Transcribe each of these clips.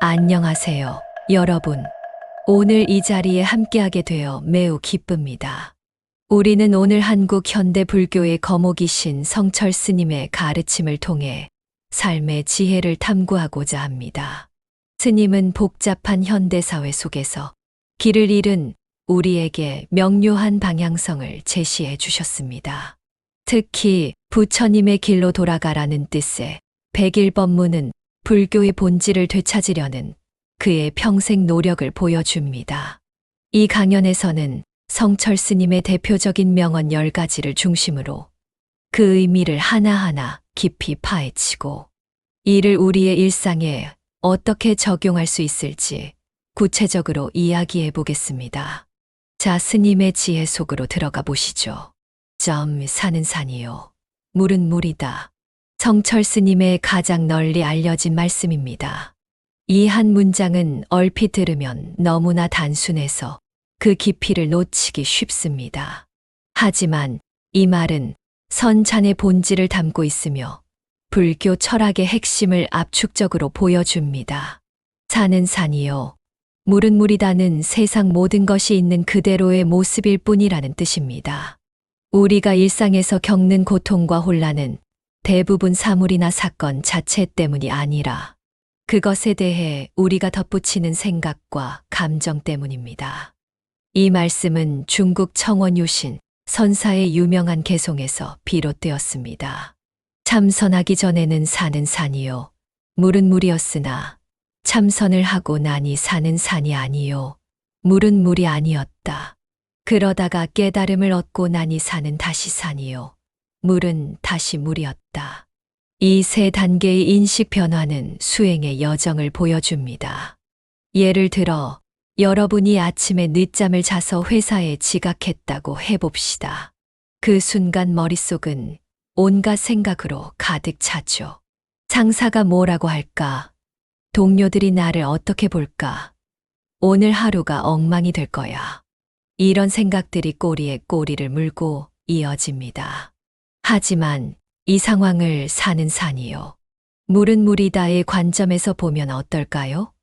안녕하세요, 여러분. 오늘 이 자리에 함께하게 되어 매우 기쁩니다. 우리는 오늘 한국 현대 불교의 거목이신 성철 스님의 가르침을 통해 삶의 지혜를 탐구하고자 합니다. 스님은 복잡한 현대사회 속에서 길을 잃은 우리에게 명료한 방향성을 제시해 주셨습니다. 특히 부처님의 길로 돌아가라는 뜻의 101법문은 불교의 본질을 되찾으려는 그의 평생 노력을 보여줍니다. 이 강연에서는 성철 스님의 대표적인 명언 10가지를 중심으로 그 의미를 하나하나 깊이 파헤치고 이를 우리의 일상에 어떻게 적용할 수 있을지 구체적으로 이야기해 보겠습니다. 자, 스님의 지혜 속으로 들어가 보시죠. 사는 산이요. 물은 물이다. 성철 스님의 가장 널리 알려진 말씀입니다. 이 한 문장은 얼핏 들으면 너무나 단순해서 그 깊이를 놓치기 쉽습니다. 하지만 이 말은 선찬의 본질을 담고 있으며 불교 철학의 핵심을 압축적으로 보여줍니다. 산은 산이요. 물은 물이다는 세상 모든 것이 있는 그대로의 모습일 뿐이라는 뜻입니다. 우리가 일상에서 겪는 고통과 혼란은 대부분 사물이나 사건 자체 때문이 아니라 그것에 대해 우리가 덧붙이는 생각과 감정 때문입니다. 이 말씀은 중국 청원유신 선사의 유명한 개송에서 비롯되었습니다. 참선하기 전에는 산은 산이요. 물은 물이었으나 참선을 하고 나니 산은 산이 아니요. 물은 물이 아니었다. 그러다가 깨달음을 얻고 나니 산은 다시 산이요. 물은 다시 물이었다. 이 세 단계의 인식 변화는 수행의 여정을 보여줍니다. 예를 들어 여러분이 아침에 늦잠을 자서 회사에 지각했다고 해봅시다. 그 순간 머릿속은 온갖 생각으로 가득 차죠. 상사가 뭐라고 할까? 동료들이 나를 어떻게 볼까? 오늘 하루가 엉망이 될 거야. 이런 생각들이 꼬리에 꼬리를 물고 이어집니다. 하지만 이 상황을 사는 산이요. 물은 물이다의 관점에서 보면 어떨까요?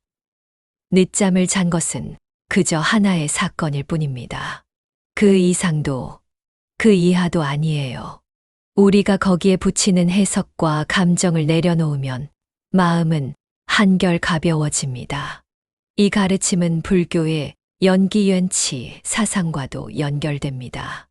늦잠을 잔 것은 그저 하나의 사건일 뿐입니다. 그 이상도, 그 이하도 아니에요. 우리가 거기에 붙이는 해석과 감정을 내려놓으면 마음은 한결 가벼워집니다. 이 가르침은 불교의 연기연치 사상과도 연결됩니다.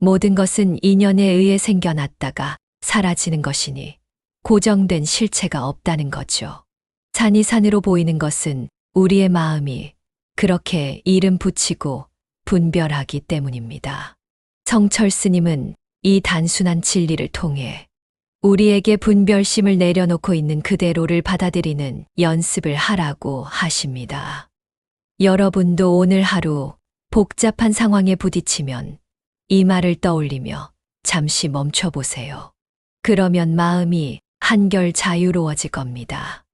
모든 것은 인연에 의해 생겨났다가 사라지는 것이니 고정된 실체가 없다는 거죠. 산이 산으로 보이는 것은 우리의 마음이 그렇게 이름 붙이고 분별하기 때문입니다. 성철 스님은 이 단순한 진리를 통해 우리에게 분별심을 내려놓고 있는 그대로를 받아들이는 연습을 하라고 하십니다. 여러분도 오늘 하루 복잡한 상황에 부딪히면 이 말을 떠올리며 잠시 멈춰보세요. 그러면 마음이 한결 자유로워질 겁니다.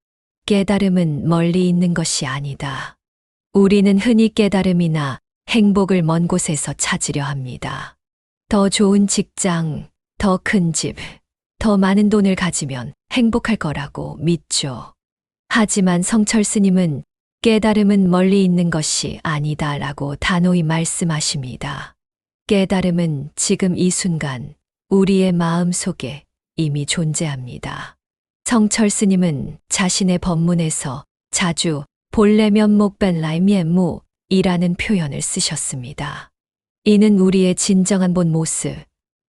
깨달음은 멀리 있는 것이 아니다. 우리는 흔히 깨달음이나 행복을 먼 곳에서 찾으려 합니다. 더 좋은 직장, 더 큰 집, 더 많은 돈을 가지면 행복할 거라고 믿죠. 하지만 성철 스님은 깨달음은 멀리 있는 것이 아니다라고 단호히 말씀하십니다. 깨달음은 지금 이 순간 우리의 마음 속에 이미 존재합니다. 성철 스님은 자신의 법문에서 자주 본래 면목 벤라이 면무이라는 표현을 쓰셨습니다. 이는 우리의 진정한 본 모습,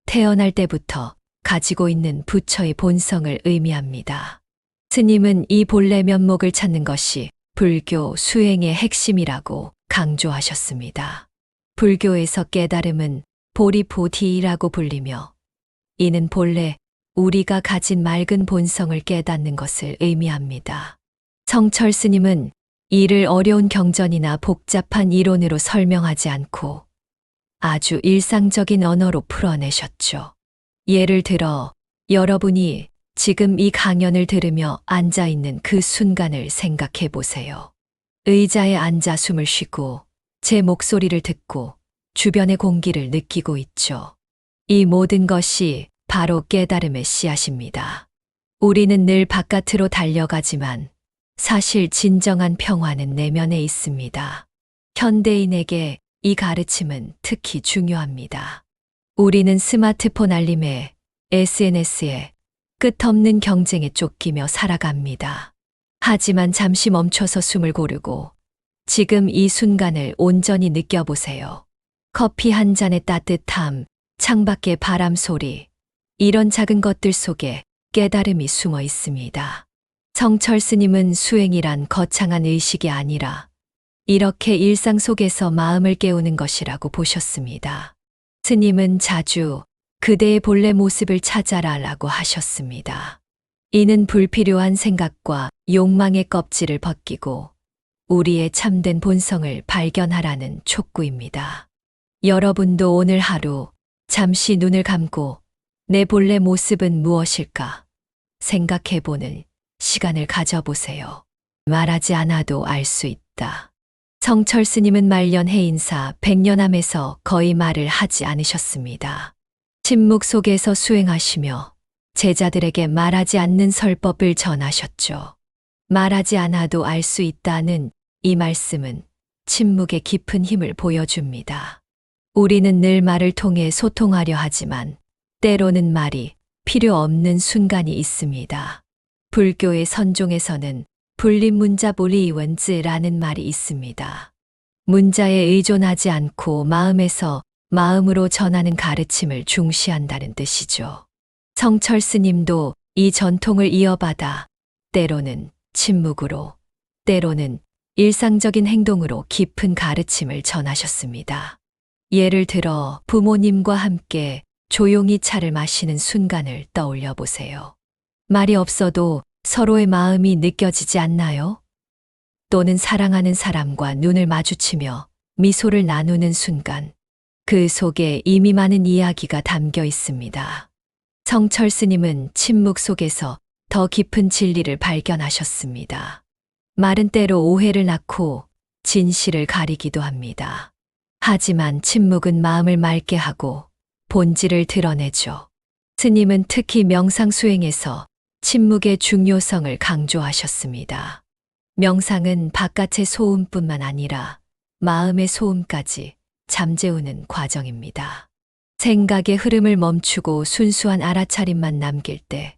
태어날 때부터 가지고 있는 부처의 본성을 의미합니다. 스님은 이 본래 면목을 찾는 것이 불교 수행의 핵심이라고 강조하셨습니다. 불교에서 깨달음은 보리보디라고 불리며 이는 본래 우리가 가진 맑은 본성을 깨닫는 것을 의미합니다. 성철 스님은 이를 어려운 경전이나 복잡한 이론으로 설명하지 않고 아주 일상적인 언어로 풀어내셨죠. 예를 들어 여러분이 지금 이 강연을 들으며 앉아있는 그 순간을 생각해 보세요. 의자에 앉아 숨을 쉬고 제 목소리를 듣고 주변의 공기를 느끼고 있죠. 이 모든 것이 바로 깨달음의 씨앗입니다. 우리는 늘 바깥으로 달려가지만 사실 진정한 평화는 내면에 있습니다. 현대인에게 이 가르침은 특히 중요합니다. 우리는 스마트폰 알림에, SNS에, 끝없는 경쟁에 쫓기며 살아갑니다. 하지만 잠시 멈춰서 숨을 고르고 지금 이 순간을 온전히 느껴보세요. 커피 한 잔의 따뜻함, 창밖의 바람 소리, 이런 작은 것들 속에 깨달음이 숨어 있습니다. 성철 스님은 수행이란 거창한 의식이 아니라 이렇게 일상 속에서 마음을 깨우는 것이라고 보셨습니다. 스님은 자주 그대의 본래 모습을 찾아라라고 하셨습니다. 이는 불필요한 생각과 욕망의 껍질을 벗기고 우리의 참된 본성을 발견하라는 촉구입니다. 여러분도 오늘 하루 잠시 눈을 감고 내 본래 모습은 무엇일까 생각해보는 시간을 가져보세요. 말하지 않아도 알 수 있다. 성철 스님은 말년 해인사 100년암에서 거의 말을 하지 않으셨습니다. 침묵 속에서 수행하시며 제자들에게 말하지 않는 설법을 전하셨죠. 말하지 않아도 알 수 있다는 이 말씀은 침묵의 깊은 힘을 보여줍니다. 우리는 늘 말을 통해 소통하려 하지만 때로는 말이 필요 없는 순간이 있습니다. 불교의 선종에서는 불립문자보리원즈라는 말이 있습니다. 문자에 의존하지 않고 마음에서 마음으로 전하는 가르침을 중시한다는 뜻이죠. 성철 스님도 이 전통을 이어받아 때로는 침묵으로, 때로는 일상적인 행동으로 깊은 가르침을 전하셨습니다. 예를 들어 부모님과 함께 조용히 차를 마시는 순간을 떠올려 보세요. 말이 없어도 서로의 마음이 느껴지지 않나요? 또는 사랑하는 사람과 눈을 마주치며 미소를 나누는 순간, 그 속에 이미 많은 이야기가 담겨 있습니다. 성철 스님은 침묵 속에서 더 깊은 진리를 발견하셨습니다. 말은 때로 오해를 낳고 진실을 가리기도 합니다. 하지만 침묵은 마음을 맑게 하고 본질을 드러내죠. 스님은 특히 명상 수행에서 침묵의 중요성을 강조하셨습니다. 명상은 바깥의 소음뿐만 아니라 마음의 소음까지 잠재우는 과정입니다. 생각의 흐름을 멈추고 순수한 알아차림만 남길 때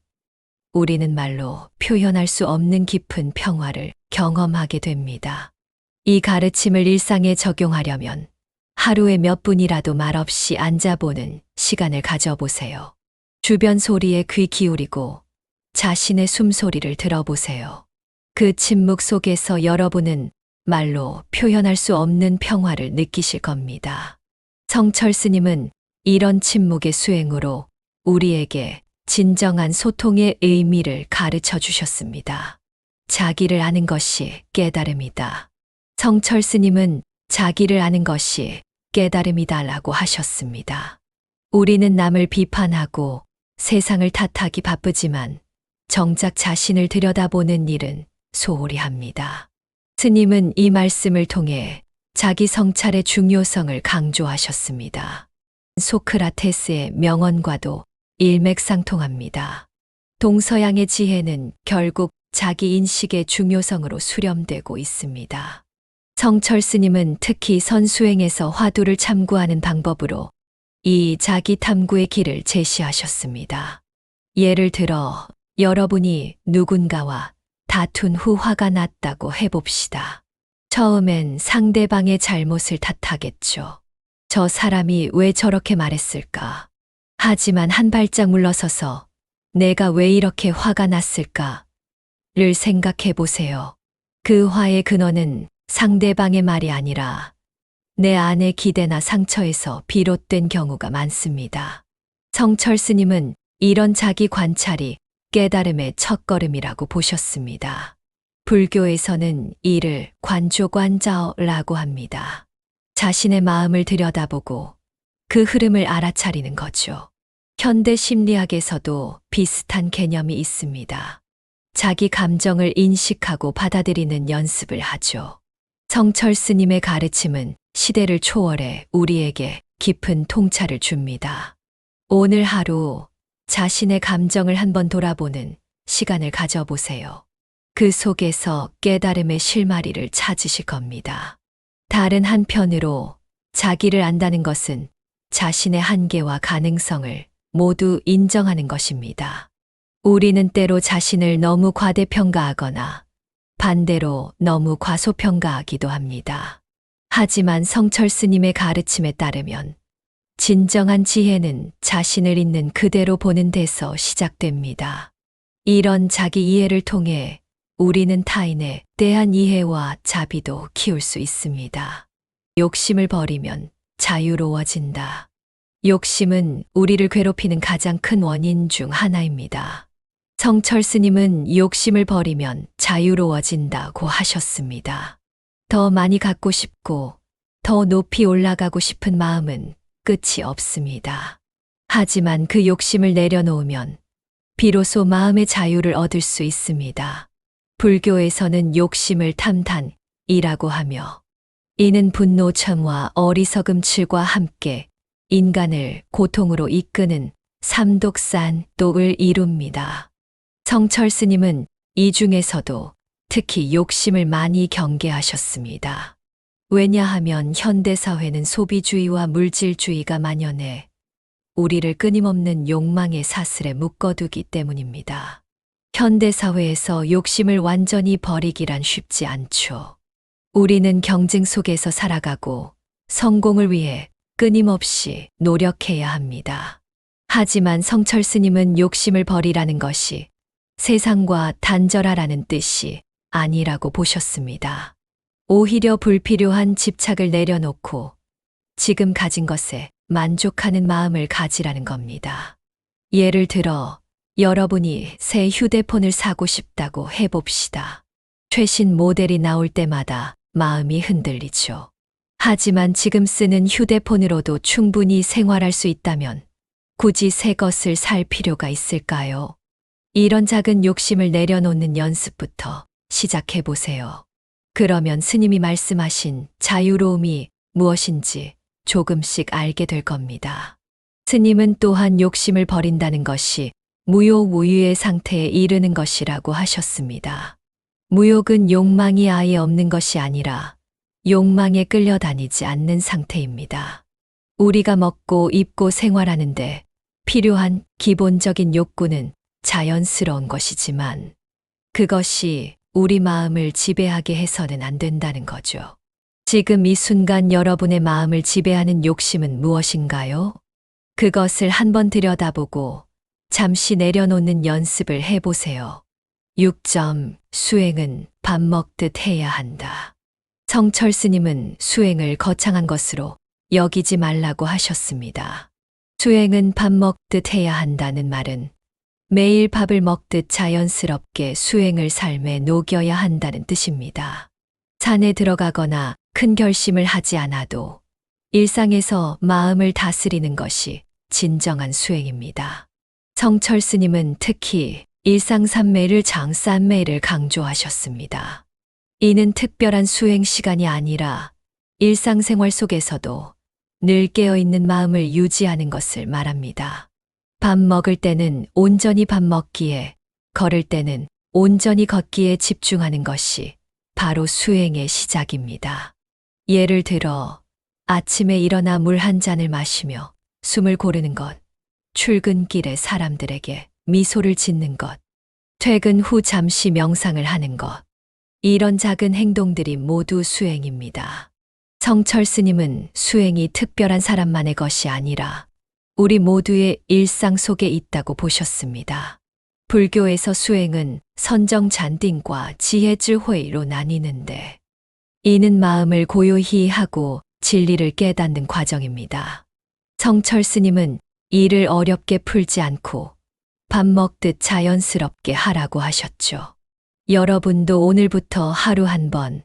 우리는 말로 표현할 수 없는 깊은 평화를 경험하게 됩니다. 이 가르침을 일상에 적용하려면 하루에 몇 분이라도 말없이 앉아보는 시간을 가져보세요. 주변 소리에 귀 기울이고 자신의 숨소리를 들어보세요. 그 침묵 속에서 여러분은 말로 표현할 수 없는 평화를 느끼실 겁니다. 성철 스님은 이런 침묵의 수행으로 우리에게 진정한 소통의 의미를 가르쳐 주셨습니다. 자기를 아는 것이 깨달음이다. 성철 스님은 자기를 아는 것이 깨달음이다라고 하셨습니다. 우리는 남을 비판하고 세상을 탓하기 바쁘지만 정작 자신을 들여다보는 일은 소홀히 합니다. 스님은 이 말씀을 통해 자기 성찰의 중요성을 강조하셨습니다. 소크라테스의 명언과도 일맥상통합니다. 동서양의 지혜는 결국 자기 인식의 중요성으로 수렴되고 있습니다. 성철 스님은 특히 선수행에서 화두를 참고하는 방법으로 이 자기 탐구의 길을 제시하셨습니다. 예를 들어 여러분이 누군가와 다툰 후 화가 났다고 해봅시다. 처음엔 상대방의 잘못을 탓하겠죠. 저 사람이 왜 저렇게 말했을까? 하지만 한 발짝 물러서서 내가 왜 이렇게 화가 났을까를 생각해 보세요. 그 화의 근원은 상대방의 말이 아니라 내 안의 기대나 상처에서 비롯된 경우가 많습니다. 성철 스님은 이런 자기 관찰이 깨달음의 첫걸음이라고 보셨습니다. 불교에서는 이를 관조관자어라고 합니다. 자신의 마음을 들여다보고 그 흐름을 알아차리는 거죠. 현대 심리학에서도 비슷한 개념이 있습니다. 자기 감정을 인식하고 받아들이는 연습을 하죠. 성철 스님의 가르침은 시대를 초월해 우리에게 깊은 통찰을 줍니다. 오늘 하루 자신의 감정을 한번 돌아보는 시간을 가져보세요. 그 속에서 깨달음의 실마리를 찾으실 겁니다. 다른 한편으로 자기를 안다는 것은 자신의 한계와 가능성을 모두 인정하는 것입니다. 우리는 때로 자신을 너무 과대평가하거나 반대로 너무 과소평가하기도 합니다. 하지만 성철 스님의 가르침에 따르면 진정한 지혜는 자신을 있는 그대로 보는 데서 시작됩니다. 이런 자기 이해를 통해 우리는 타인에 대한 이해와 자비도 키울 수 있습니다. 욕심을 버리면 자유로워진다. 욕심은 우리를 괴롭히는 가장 큰 원인 중 하나입니다. 성철 스님은 욕심을 버리면 자유로워진다고 하셨습니다. 더 많이 갖고 싶고 더 높이 올라가고 싶은 마음은 끝이 없습니다. 하지만 그 욕심을 내려놓으면 비로소 마음의 자유를 얻을 수 있습니다. 불교에서는 욕심을 탐탄이라고 하며 이는 분노천와 어리석음칠과 함께 인간을 고통으로 이끄는 삼독산독을 이룹니다. 성철 스님은 이 중에서도 특히 욕심을 많이 경계하셨습니다. 왜냐하면 현대사회는 소비주의와 물질주의가 만연해 우리를 끊임없는 욕망의 사슬에 묶어두기 때문입니다. 현대사회에서 욕심을 완전히 버리기란 쉽지 않죠. 우리는 경쟁 속에서 살아가고 성공을 위해 끊임없이 노력해야 합니다. 하지만 성철 스님은 욕심을 버리라는 것이 세상과 단절하라는 뜻이 아니라고 보셨습니다. 오히려 불필요한 집착을 내려놓고 지금 가진 것에 만족하는 마음을 가지라는 겁니다. 예를 들어 여러분이 새 휴대폰을 사고 싶다고 해봅시다. 최신 모델이 나올 때마다 마음이 흔들리죠. 하지만 지금 쓰는 휴대폰으로도 충분히 생활할 수 있다면 굳이 새 것을 살 필요가 있을까요? 이런 작은 욕심을 내려놓는 연습부터 시작해 보세요. 그러면 스님이 말씀하신 자유로움이 무엇인지 조금씩 알게 될 겁니다. 스님은 또한 욕심을 버린다는 것이 무욕우유의 상태에 이르는 것이라고 하셨습니다. 무욕은 욕망이 아예 없는 것이 아니라 욕망에 끌려다니지 않는 상태입니다. 우리가 먹고 입고 생활하는데 필요한 기본적인 욕구는 자연스러운 것이지만 그것이 우리 마음을 지배하게 해서는 안 된다는 거죠. 지금 이 순간 여러분의 마음을 지배하는 욕심은 무엇인가요? 그것을 한번 들여다보고 잠시 내려놓는 연습을 해보세요. 6점. 수행은 밥 먹듯 해야 한다. 성철 스님은 수행을 거창한 것으로 여기지 말라고 하셨습니다. 수행은 밥 먹듯 해야 한다는 말은 매일 밥을 먹듯 자연스럽게 수행을 삶에 녹여야 한다는 뜻입니다. 산에 들어가거나 큰 결심을 하지 않아도 일상에서 마음을 다스리는 것이 진정한 수행입니다. 성철 스님은 특히 일상삼매를 장삼매를 강조하셨습니다. 이는 특별한 수행 시간이 아니라 일상생활 속에서도 늘 깨어있는 마음을 유지하는 것을 말합니다. 밥 먹을 때는 온전히 밥 먹기에, 걸을 때는 온전히 걷기에 집중하는 것이 바로 수행의 시작입니다. 예를 들어 아침에 일어나 물 한 잔을 마시며 숨을 고르는 것, 출근길에 사람들에게 미소를 짓는 것, 퇴근 후 잠시 명상을 하는 것, 이런 작은 행동들이 모두 수행입니다. 성철 스님은 수행이 특별한 사람만의 것이 아니라 우리 모두의 일상 속에 있다고 보셨습니다. 불교에서 수행은 선정잔딩과 지혜智慧로 나뉘는데 이는 마음을 고요히 하고 진리를 깨닫는 과정입니다. 성철 스님은 이를 어렵게 풀지 않고 밥 먹듯 자연스럽게 하라고 하셨죠. 여러분도 오늘부터 하루 한 번,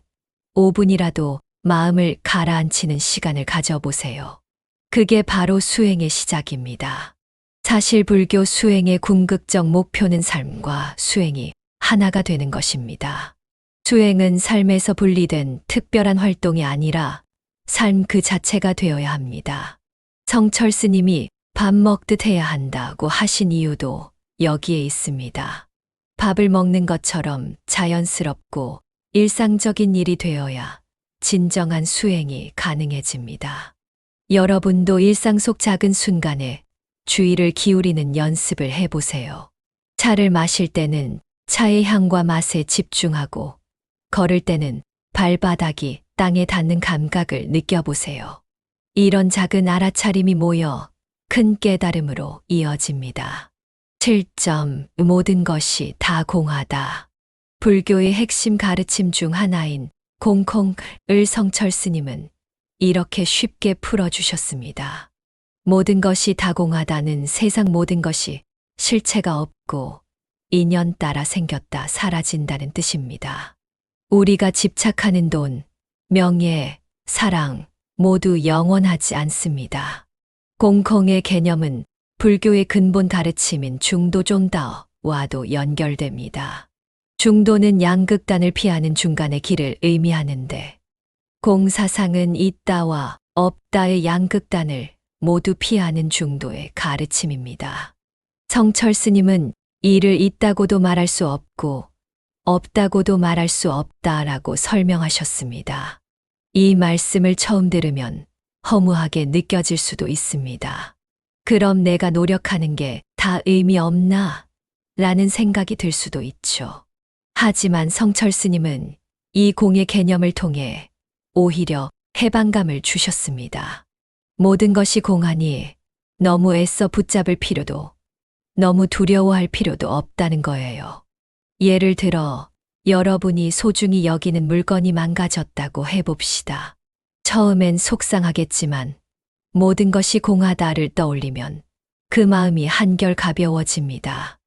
5분이라도 마음을 가라앉히는 시간을 가져보세요. 그게 바로 수행의 시작입니다. 사실 불교 수행의 궁극적 목표는 삶과 수행이 하나가 되는 것입니다. 수행은 삶에서 분리된 특별한 활동이 아니라 삶 그 자체가 되어야 합니다. 성철 스님이 밥 먹듯 해야 한다고 하신 이유도 여기에 있습니다. 밥을 먹는 것처럼 자연스럽고 일상적인 일이 되어야 진정한 수행이 가능해집니다. 여러분도 일상 속 작은 순간에 주의를 기울이는 연습을 해보세요. 차를 마실 때는 차의 향과 맛에 집중하고, 걸을 때는 발바닥이 땅에 닿는 감각을 느껴보세요. 이런 작은 알아차림이 모여 큰 깨달음으로 이어집니다. 7점. 모든 것이 다 공하다. 불교의 핵심 가르침 중 하나인 공콩을 성철 스님은 이렇게 쉽게 풀어주셨습니다. 모든 것이 다 공하다는 세상 모든 것이 실체가 없고 인연 따라 생겼다 사라진다는 뜻입니다. 우리가 집착하는 돈, 명예, 사랑 모두 영원하지 않습니다. 공콩의 개념은 불교의 근본 가르침인 중도종다와도 연결됩니다. 중도는 양극단을 피하는 중간의 길을 의미하는데, 공사상은 있다와 없다의 양극단을 모두 피하는 중도의 가르침입니다. 성철 스님은 이를 있다고도 말할 수 없고 없다고도 말할 수 없다라고 설명하셨습니다. 이 말씀을 처음 들으면 허무하게 느껴질 수도 있습니다. 그럼 내가 노력하는 게 다 의미 없나? 라는 생각이 들 수도 있죠. 하지만 성철 스님은 이 공의 개념을 통해 오히려 해방감을 주셨습니다. 모든 것이 공하니 너무 애써 붙잡을 필요도, 너무 두려워할 필요도 없다는 거예요. 예를 들어 여러분이 소중히 여기는 물건이 망가졌다고 해봅시다. 처음엔 속상하겠지만 모든 것이 공하다를 떠올리면 그 마음이 한결 가벼워집니다.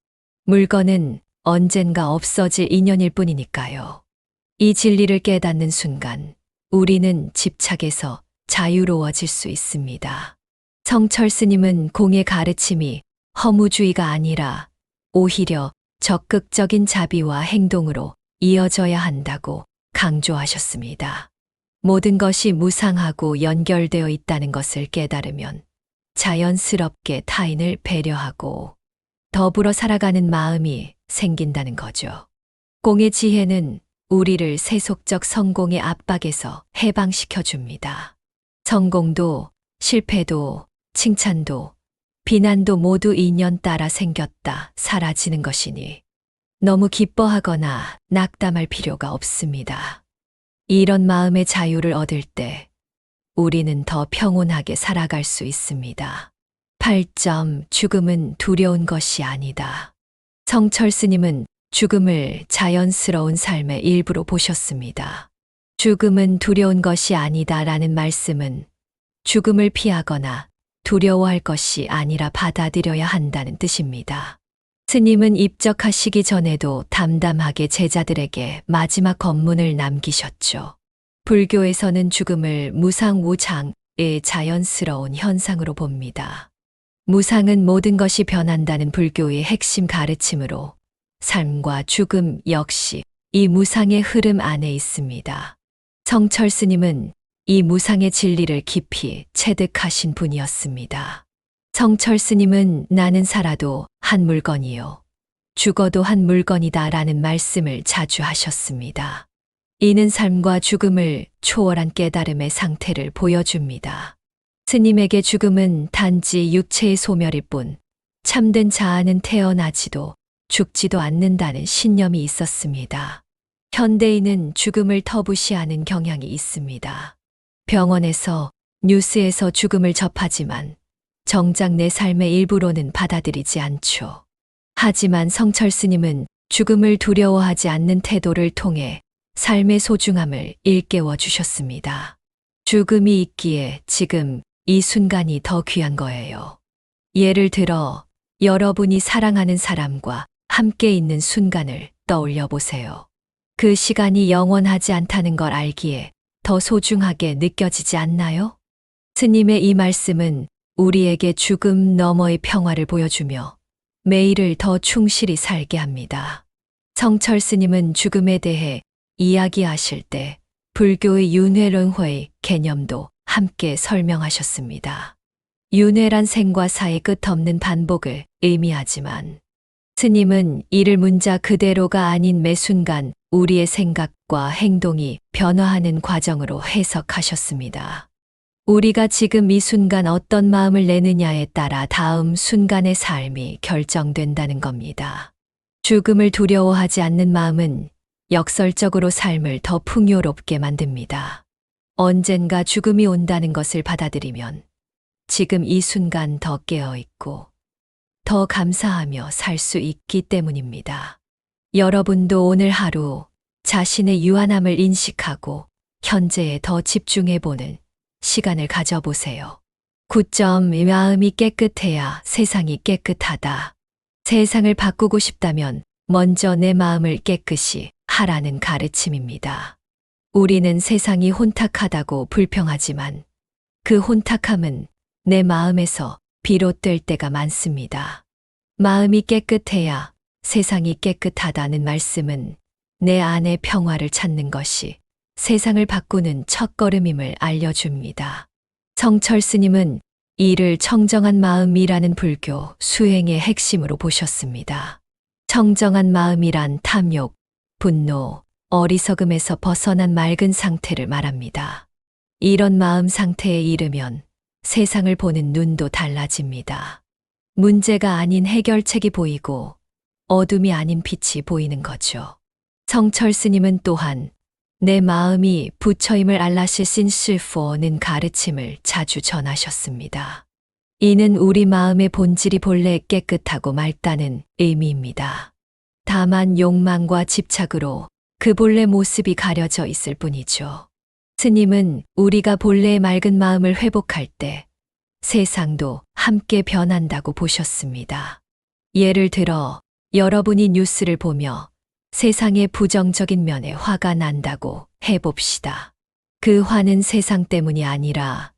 물건은 언젠가 없어질 인연일 뿐이니까요. 이 진리를 깨닫는 순간 우리는 집착에서 자유로워질 수 있습니다. 성철 스님은 공의 가르침이 허무주의가 아니라 오히려 적극적인 자비와 행동으로 이어져야 한다고 강조하셨습니다. 모든 것이 무상하고 연결되어 있다는 것을 깨달으면 자연스럽게 타인을 배려하고 더불어 살아가는 마음이 생긴다는 거죠. 공의 지혜는 우리를 세속적 성공의 압박에서 해방시켜 줍니다. 성공도, 실패도, 칭찬도, 비난도 모두 인연 따라 생겼다 사라지는 것이니 너무 기뻐하거나 낙담할 필요가 없습니다. 이런 마음의 자유를 얻을 때 우리는 더 평온하게 살아갈 수 있습니다. 8점. 죽음은 두려운 것이 아니다. 성철 스님은 죽음을 자연스러운 삶의 일부로 보셨습니다. 죽음은 두려운 것이 아니다라는 말씀은 죽음을 피하거나 두려워할 것이 아니라 받아들여야 한다는 뜻입니다. 스님은 입적하시기 전에도 담담하게 제자들에게 마지막 법문을 남기셨죠. 불교에서는 죽음을 무상우장의 자연스러운 현상으로 봅니다. 무상은 모든 것이 변한다는 불교의 핵심 가르침으로 삶과 죽음 역시 이 무상의 흐름 안에 있습니다. 성철 스님은 이 무상의 진리를 깊이 체득하신 분이었습니다. 성철 스님은 나는 살아도 한 물건이요, 죽어도 한 물건이다 라는 말씀을 자주 하셨습니다. 이는 삶과 죽음을 초월한 깨달음의 상태를 보여줍니다. 스님에게 죽음은 단지 육체의 소멸일 뿐 참된 자아는 태어나지도 죽지도 않는다는 신념이 있었습니다. 현대인은 죽음을 터부시하는 경향이 있습니다. 병원에서, 뉴스에서 죽음을 접하지만 정작 내 삶의 일부로는 받아들이지 않죠. 하지만 성철 스님은 죽음을 두려워하지 않는 태도를 통해 삶의 소중함을 일깨워 주셨습니다. 죽음이 있기에 지금 이 순간이 더 귀한 거예요. 예를 들어 여러분이 사랑하는 사람과 함께 있는 순간을 떠올려 보세요. 그 시간이 영원하지 않다는 걸 알기에 더 소중하게 느껴지지 않나요? 스님의 이 말씀은 우리에게 죽음 너머의 평화를 보여주며 매일을 더 충실히 살게 합니다. 성철 스님은 죽음에 대해 이야기하실 때 불교의 윤회론회의 개념도 함께 설명하셨습니다. 윤회란 생과 사의 끝없는 반복을 의미하지만 스님은 이를 문자 그대로가 아닌 매 순간 우리의 생각과 행동이 변화하는 과정으로 해석하셨습니다. 우리가 지금 이 순간 어떤 마음을 내느냐에 따라 다음 순간의 삶이 결정된다는 겁니다. 죽음을 두려워하지 않는 마음은 역설적으로 삶을 더 풍요롭게 만듭니다. 언젠가 죽음이 온다는 것을 받아들이면 지금 이 순간 더 깨어있고 더 감사하며 살 수 있기 때문입니다. 여러분도 오늘 하루 자신의 유한함을 인식하고 현재에 더 집중해보는 시간을 가져보세요. 9점. 마음이 깨끗해야 세상이 깨끗하다. 세상을 바꾸고 싶다면 먼저 내 마음을 깨끗이 하라는 가르침입니다. 우리는 세상이 혼탁하다고 불평하지만 그 혼탁함은 내 마음에서 비롯될 때가 많습니다. 마음이 깨끗해야 세상이 깨끗하다는 말씀은 내 안의 평화를 찾는 것이 세상을 바꾸는 첫걸음임을 알려줍니다. 성철 스님은 이를 청정한 마음이라는 불교 수행의 핵심으로 보셨습니다. 청정한 마음이란 탐욕, 분노, 어리석음에서 벗어난 맑은 상태를 말합니다. 이런 마음 상태에 이르면 세상을 보는 눈도 달라집니다. 문제가 아닌 해결책이 보이고 어둠이 아닌 빛이 보이는 거죠. 성철 스님은 또한 내 마음이 부처임을 알라시신 실포는 가르침을 자주 전하셨습니다. 이는 우리 마음의 본질이 본래 깨끗하고 맑다는 의미입니다. 다만 욕망과 집착으로 그 본래 모습이 가려져 있을 뿐이죠. 스님은 우리가 본래의 맑은 마음을 회복할 때 세상도 함께 변한다고 보셨습니다. 예를 들어 여러분이 뉴스를 보며 세상의 부정적인 면에 화가 난다고 해봅시다. 그 화는 세상 때문이 아니라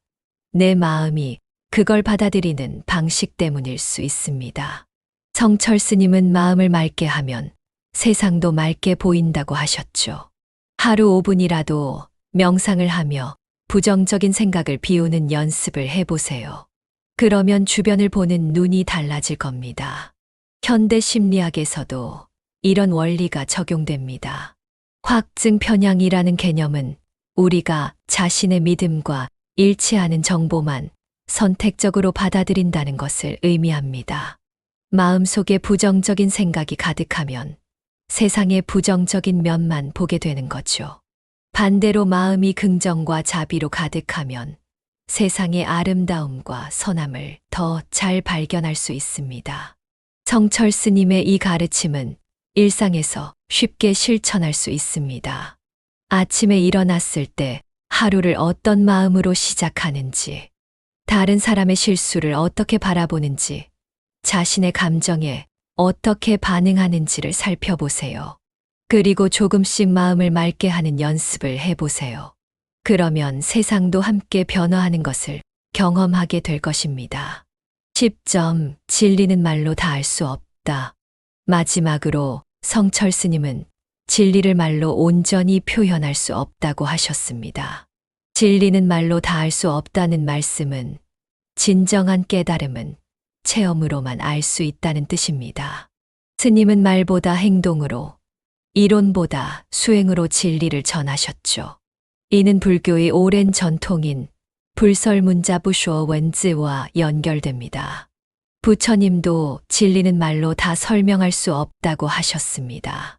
내 마음이 그걸 받아들이는 방식 때문일 수 있습니다. 성철 스님은 마음을 맑게 하면 세상도 맑게 보인다고 하셨죠. 하루 5분이라도 명상을 하며 부정적인 생각을 비우는 연습을 해보세요. 그러면 주변을 보는 눈이 달라질 겁니다. 현대 심리학에서도 이런 원리가 적용됩니다. 확증 편향이라는 개념은 우리가 자신의 믿음과 일치하는 정보만 선택적으로 받아들인다는 것을 의미합니다. 마음속에 부정적인 생각이 가득하면 세상의 부정적인 면만 보게 되는 거죠. 반대로 마음이 긍정과 자비로 가득하면 세상의 아름다움과 선함을 더 잘 발견할 수 있습니다. 성철 스님의 이 가르침은 일상에서 쉽게 실천할 수 있습니다. 아침에 일어났을 때 하루를 어떤 마음으로 시작하는지, 다른 사람의 실수를 어떻게 바라보는지, 자신의 감정에 어떻게 반응하는지를 살펴보세요. 그리고 조금씩 마음을 맑게 하는 연습을 해보세요. 그러면 세상도 함께 변화하는 것을 경험하게 될 것입니다. 10점. 진리는 말로 다 알 수 없다. 마지막으로 성철 스님은 진리를 말로 온전히 표현할 수 없다고 하셨습니다. 진리는 말로 다 알 수 없다는 말씀은 진정한 깨달음은 체험으로만 알 수 있다는 뜻입니다. 스님은 말보다 행동으로, 이론보다 수행으로 진리를 전하셨죠. 이는 불교의 오랜 전통인 불설문자 부쇼 웬즈와 연결됩니다. 부처님도 진리는 말로 다 설명할 수 없다고 하셨습니다.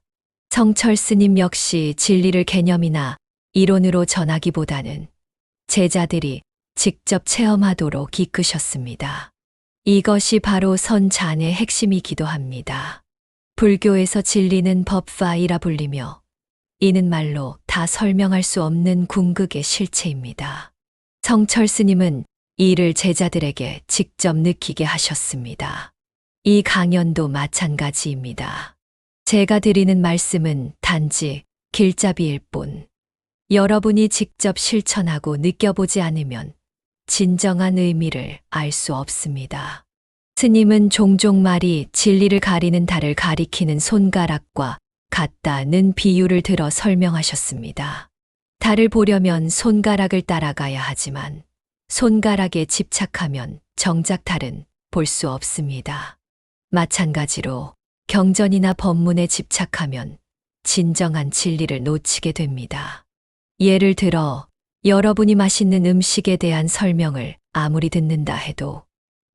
성철 스님 역시 진리를 개념이나 이론으로 전하기보다는 제자들이 직접 체험하도록 이끄셨습니다. 이것이 바로 선잔의 핵심이기도 합니다. 불교에서 진리는 법파이라 불리며 이는 말로 다 설명할 수 없는 궁극의 실체입니다. 성철 스님은 이를 제자들에게 직접 느끼게 하셨습니다. 이 강연도 마찬가지입니다. 제가 드리는 말씀은 단지 길잡이일 뿐, 여러분이 직접 실천하고 느껴보지 않으면 진정한 의미를 알 수 없습니다. 스님은 종종 말이 진리를 가리는 달을 가리키는 손가락과 같다는 비유를 들어 설명하셨습니다. 달을 보려면 손가락을 따라가야 하지만 손가락에 집착하면 정작 달은 볼 수 없습니다. 마찬가지로 경전이나 법문에 집착하면 진정한 진리를 놓치게 됩니다. 예를 들어 여러분이 맛있는 음식에 대한 설명을 아무리 듣는다 해도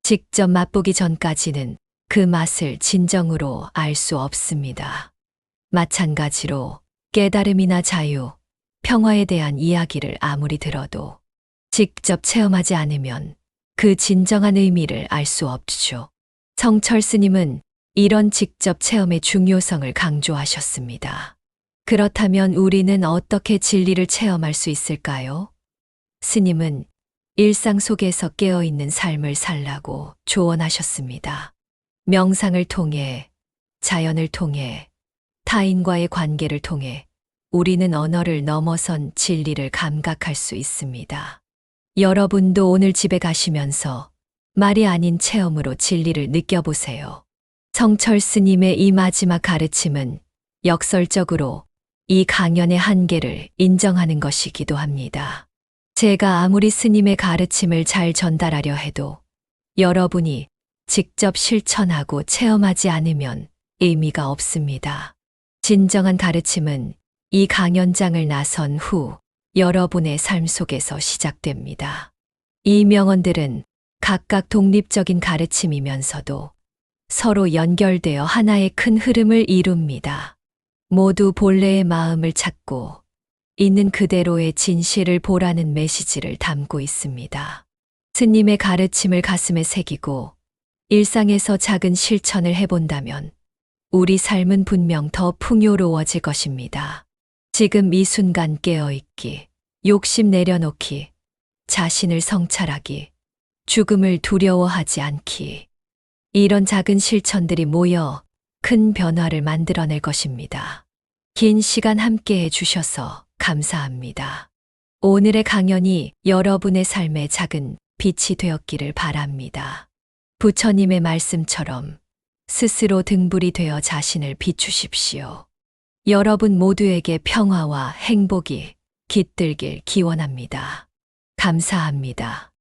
직접 맛보기 전까지는 그 맛을 진정으로 알 수 없습니다. 마찬가지로 깨달음이나 자유, 평화에 대한 이야기를 아무리 들어도 직접 체험하지 않으면 그 진정한 의미를 알 수 없죠. 성철 스님은 이런 직접 체험의 중요성을 강조하셨습니다. 그렇다면 우리는 어떻게 진리를 체험할 수 있을까요? 스님은 일상 속에서 깨어있는 삶을 살라고 조언하셨습니다. 명상을 통해, 자연을 통해, 타인과의 관계를 통해 우리는 언어를 넘어선 진리를 감각할 수 있습니다. 여러분도 오늘 집에 가시면서 말이 아닌 체험으로 진리를 느껴보세요. 성철 스님의 이 마지막 가르침은 역설적으로 이 강연의 한계를 인정하는 것이기도 합니다. 제가 아무리 스님의 가르침을 잘 전달하려 해도 여러분이 직접 실천하고 체험하지 않으면 의미가 없습니다. 진정한 가르침은 이 강연장을 나선 후 여러분의 삶 속에서 시작됩니다. 이 명언들은 각각 독립적인 가르침이면서도 서로 연결되어 하나의 큰 흐름을 이룹니다. 모두 본래의 마음을 찾고 있는 그대로의 진실을 보라는 메시지를 담고 있습니다. 스님의 가르침을 가슴에 새기고 일상에서 작은 실천을 해본다면 우리 삶은 분명 더 풍요로워질 것입니다. 지금 이 순간 깨어있기, 욕심 내려놓기, 자신을 성찰하기, 죽음을 두려워하지 않기. 이런 작은 실천들이 모여 큰 변화를 만들어낼 것입니다. 긴 시간 함께 해주셔서 감사합니다. 오늘의 강연이 여러분의 삶의 작은 빛이 되었기를 바랍니다. 부처님의 말씀처럼 스스로 등불이 되어 자신을 비추십시오. 여러분 모두에게 평화와 행복이 깃들길 기원합니다. 감사합니다.